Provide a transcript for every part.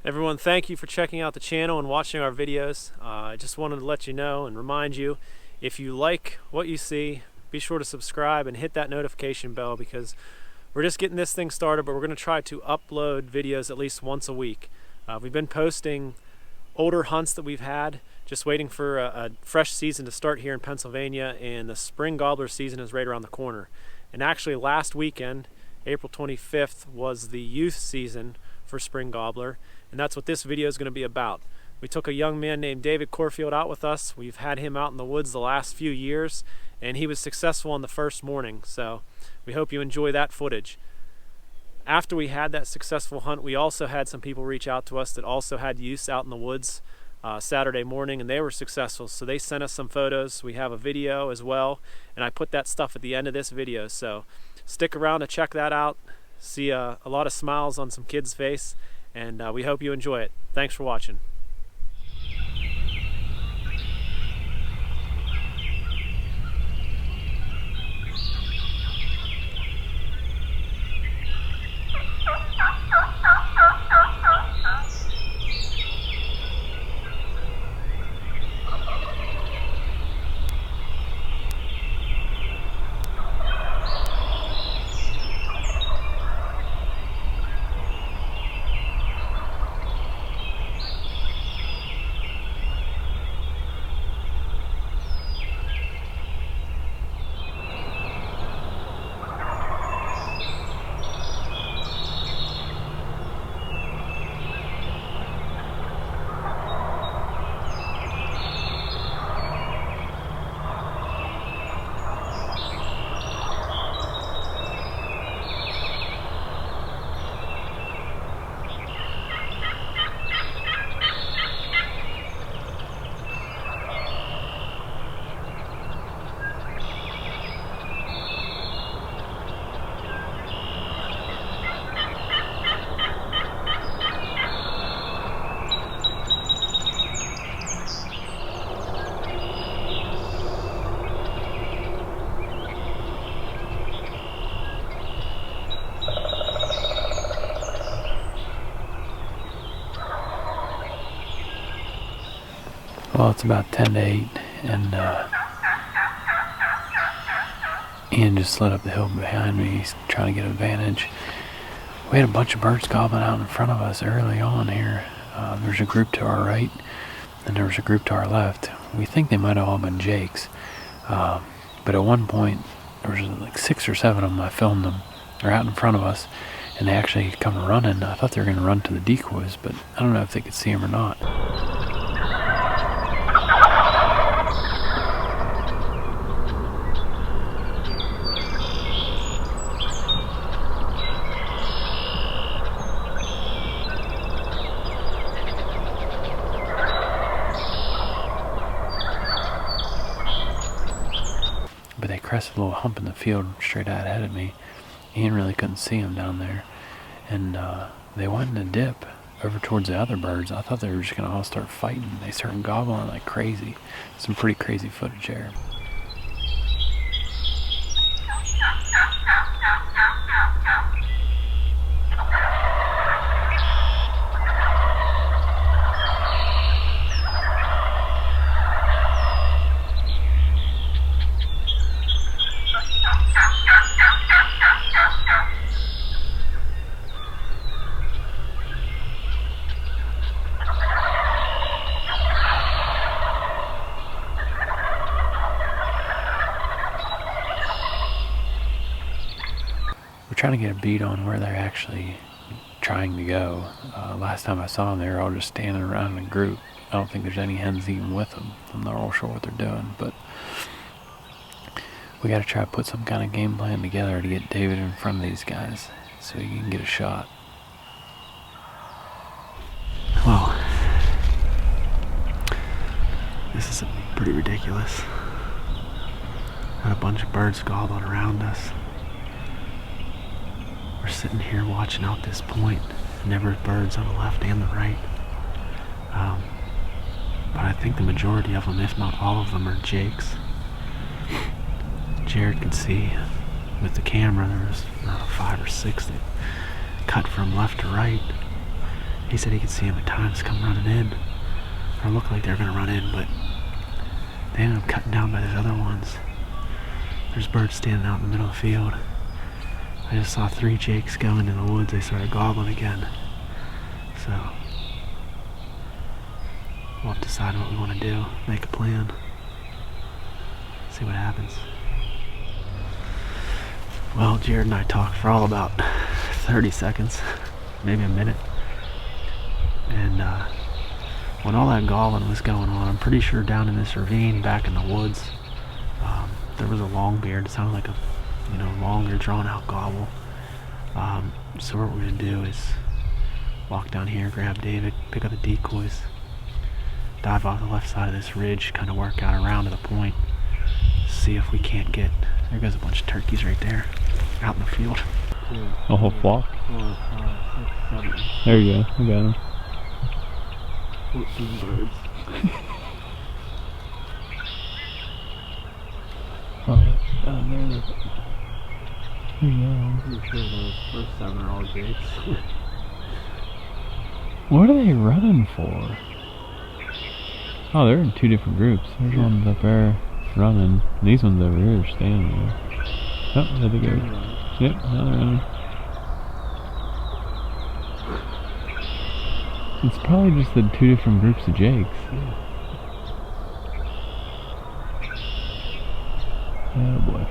Everyone, thank you for checking out the channel and watching our videos. I just wanted to let you know and remind you, if you like what you see, be sure to subscribe and hit that notification bell, because we're just getting this thing started, but we're going to try to upload videos at least once a week. We've been posting older hunts that we've had, just waiting for a fresh season to start here in Pennsylvania, and the spring gobbler season is right around the corner. And actually last weekend, April 25th, was the youth season for spring gobbler, and that's what this video is going to be about. We took a young man named David Corfield out with us. We've had him out in the woods the last few years, and he was successful on the first morning, so we hope you enjoy that footage. After we had that successful hunt, we also had some people reach out to us that also had youths out in the woods Saturday morning, and they were successful, so they sent us some photos. We have a video as well, and I put that stuff at the end of this video, so stick around to check that out. See a lot of smiles on some kids' face, and we hope you enjoy it. Thanks for watching. Well, it's about 10 to 8, and Ian just slid up the hill behind me. He's trying to get advantage. We had a bunch of birds gobbling out in front of us early on here. There's a group to our right, and there was a group to our left. We think they might have all been jakes, but at one point, there was like 6 or 7 of them. I filmed them. They're out in front of us, and they actually come running. I thought they were going to run to the decoys, but I don't know if they could see them or not. But they crested a little hump in the field straight out ahead of me. Ian really couldn't see them down there. And they went in a dip over towards the other birds. I thought they were just going to all start fighting. They started gobbling like crazy. Some pretty crazy footage there. Trying to get a beat on where they're actually trying to go. Last time I saw them, they were all just standing around in a group. I don't think there's any hens even with them. I'm not real sure what they're doing, but we got to try to put some kind of game plan together to get David in front of these guys so he can get a shot. Well, this is pretty ridiculous. Got a bunch of birds gobbling around us. We're sitting here watching out this point, and there were birds on the left and the right. But I think the majority of them, if not all of them, are jakes. Jared could see with the camera there was 5 or 6 that cut from left to right. He said he could see him at times come running in, or look like they were gonna run in, but they ended up cutting down by those other ones. There's birds standing out in the middle of the field. I just saw 3 jakes go into the woods. They started gobbling again. So we'll have to decide what we want to do, make a plan, see what happens. Well, Jared and I talked for all about 30 seconds, maybe a minute. And when all that gobbling was going on, I'm pretty sure down in this ravine back in the woods, there was a longbeard. It sounded like a longer drawn out gobble. So what we're gonna do is walk down here, grab David, pick up the decoys, dive off the left side of this ridge, kind of work out around to the point, see if we can't get, there goes a bunch of turkeys right there, out in the field. A whole flock? There you go, I got him. 14 birds. Oh, there you go. I'm pretty sure those first 7 are all jakes. What are they running for? Oh, they're in 2 different groups. There's ones up there running. These ones over here are standing there. Oh, there they go. Yep, now they're running. It's probably just the 2 different groups of jakes. Oh boy.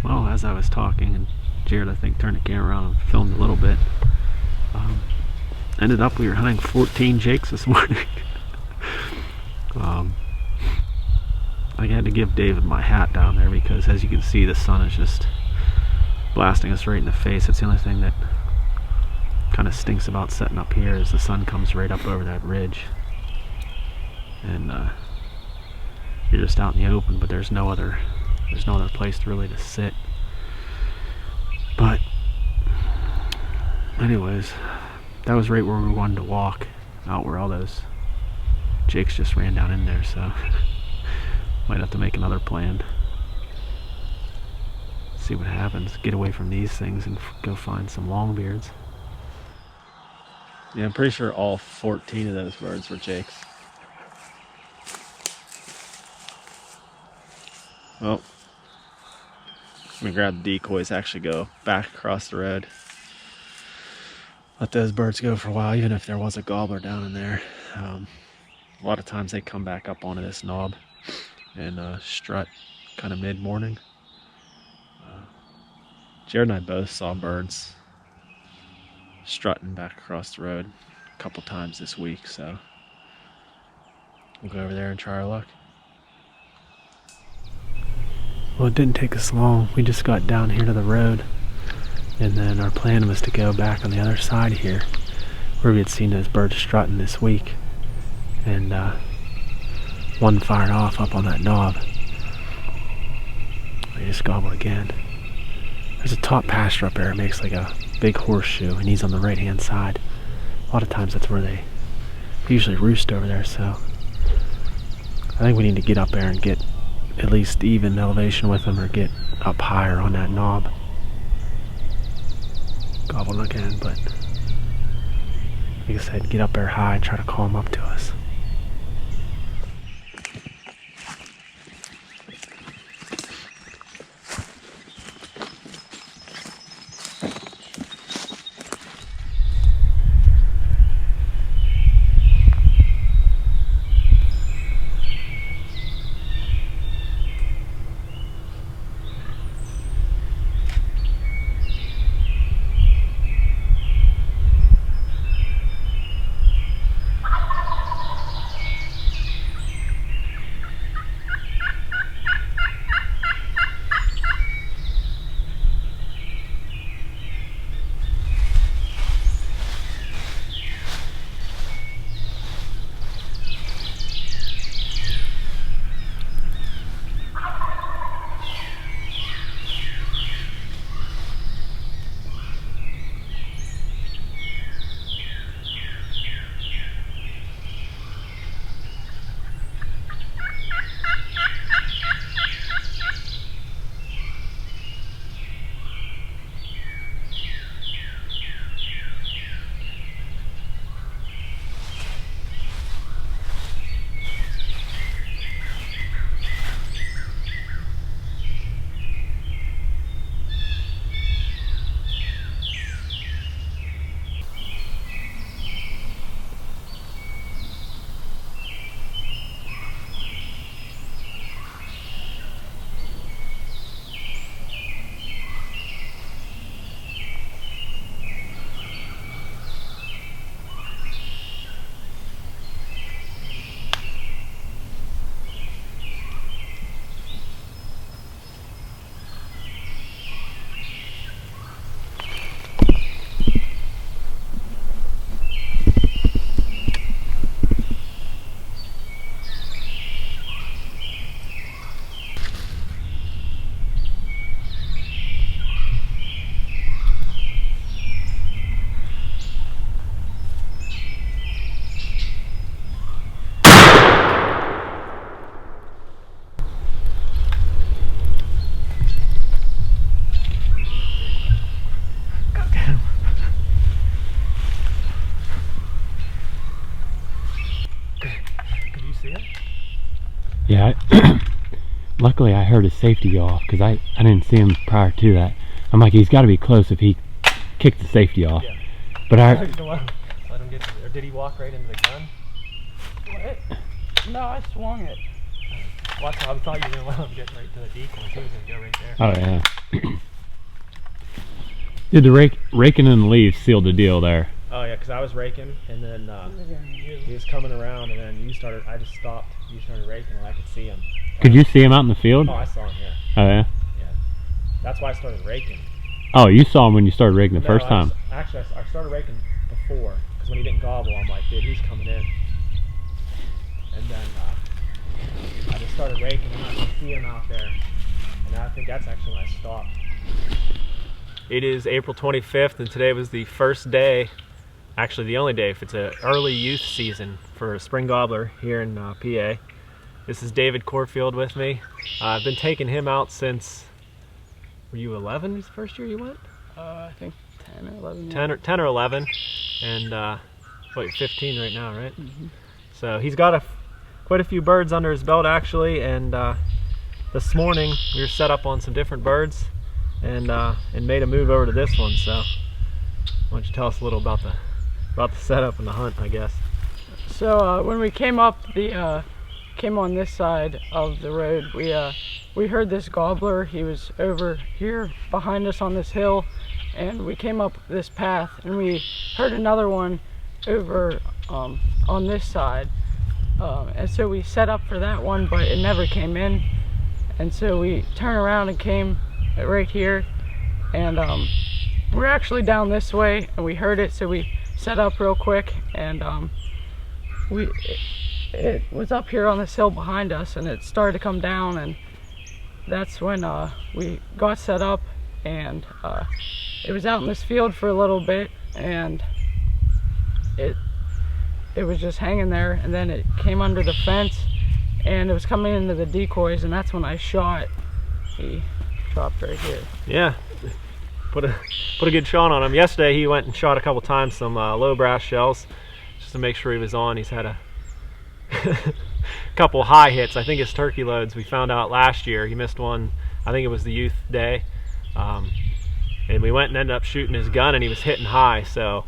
Well, as I was talking, and Jared, I think, turned the camera on and filmed a little bit, ended up we were hunting 14 jakes this morning. I had to give David my hat down there because, as you can see, the sun is just blasting us right in the face. That's the only thing that kind of stinks about setting up here, is the sun comes right up over that ridge, and you're just out in the open, but there's no other place really to sit. But anyways, that was right where we wanted to walk, out where all those jakes just ran down in there, so might have to make another plan. See what happens, get away from these things and go find some longbeards. Yeah, I'm pretty sure all 14 of those birds were jakes. Well, let me grab the decoys, actually go back across the road. Let those birds go for a while, even if there was a gobbler down in there. A lot of times they come back up onto this knob and strut kind of mid-morning. Jared and I both saw birds strutting back across the road a couple times this week, so we'll go over there and try our luck. Well, it didn't take us long. We just got down here to the road, and then our plan was to go back on the other side here where we had seen those birds strutting this week, and one fired off up on that knob. They just gobbled again. There's a top pasture up there. It makes like a big horseshoe, and he's on the right hand side. A lot of times that's where they usually roost over there, so I think we need to get up there and get at least even elevation with them, or get up higher on that knob. Gobbling again, but like I said, get up there high, try to call them up to us. luckily I heard his safety go off because I didn't see him prior to that. I'm like, he's got to be close if he kicked the safety off. Yeah. But I Let him get to or did he walk right into the gun? What? No, I swung it. Watch, I thought you were going to let him get right to the decoy. He was going to go right there. Oh yeah. Did the raking in the leaves sealed the deal there? Oh yeah, because I was raking, and then he was coming around, and then I just stopped. You started raking, and I could see him. Could you see him out in the field? Oh, I saw him, yeah. Oh yeah? Yeah. That's why I started raking. Oh, you saw him when you started raking the first time? Actually, I started raking before, because when he didn't gobble, I'm like, dude, he's coming in. And then I just started raking, and I could see him out there. And I think that's actually when I stopped. It is April 25th, and today was the first day, actually the only day, if it's an early youth season for spring gobbler here in PA. This is David Corfield with me. I've been taking him out since, were you 11 was the first year you went? I think 10 or 11. 10 or 11, and what, you're 15 right now, right? Mm-hmm. So he's got quite a few birds under his belt actually, and this morning we were set up on some different birds and made a move over to this one. So why don't you tell us a little about the setup and the hunt, I guess. So when we came up came on this side of the road, we heard this gobbler. He was over here behind us on this hill, and we came up this path and we heard another one over on this side, and so we set up for that one, but it never came in, and so we turned around and came right here, and we're actually down this way and we heard it, so we set up real quick, and it was up here on this hill behind us, and it started to come down, and that's when we got set up, and it was out in this field for a little bit, and it was just hanging there, and then it came under the fence and it was coming into the decoys, and that's when I shot. He dropped right here. Yeah, put a good shot on him. Yesterday he went and shot a couple times some low brass shells just to make sure he was on. He's had a couple high hits. I think his turkey loads, we found out last year, he missed one. I think it was the youth day, and we went and ended up shooting his gun, and he was hitting high. So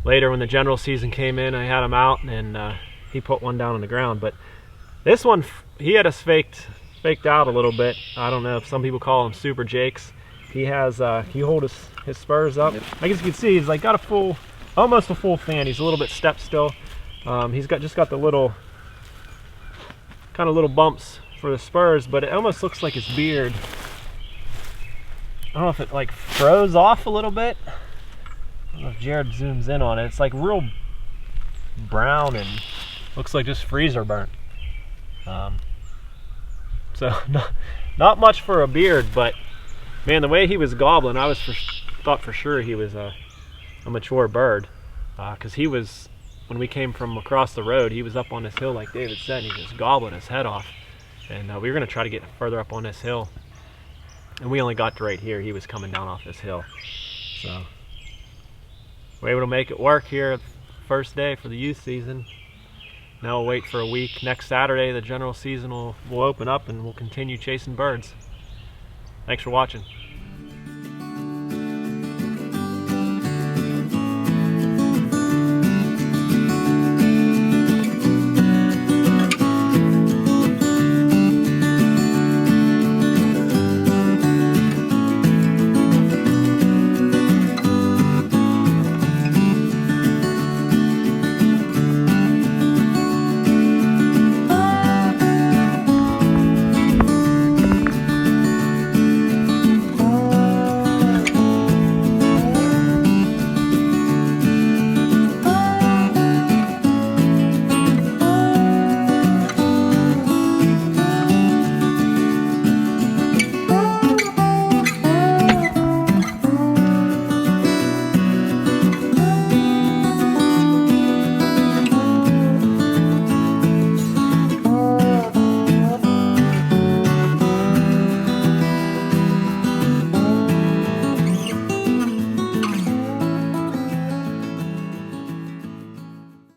later when the general season came in, I had him out, and he put one down on the ground. But this one, he had us faked out a little bit. I don't know if some people call them super jakes. He has he hold his spurs up. Yep. I guess you can see he's like got almost a full fan. He's a little bit stepped still. He's just got the little bumps for the spurs, but it almost looks like his beard. I don't know if it like froze off a little bit. I don't know if Jared zooms in on it. It's like real brown and looks like just freezer burnt. So not much for a beard, but man, the way he was gobbling, I thought for sure he was a mature bird, because he was, when we came from across the road, he was up on this hill like David said, and he was gobbling his head off. And we were going to try to get further up on this hill, and we only got to right here. He was coming down off this hill. So we're able to make it work here first day for the youth season. Now we'll wait for a week. Next Saturday the general season will open up, and we'll continue chasing birds. Thanks for watching.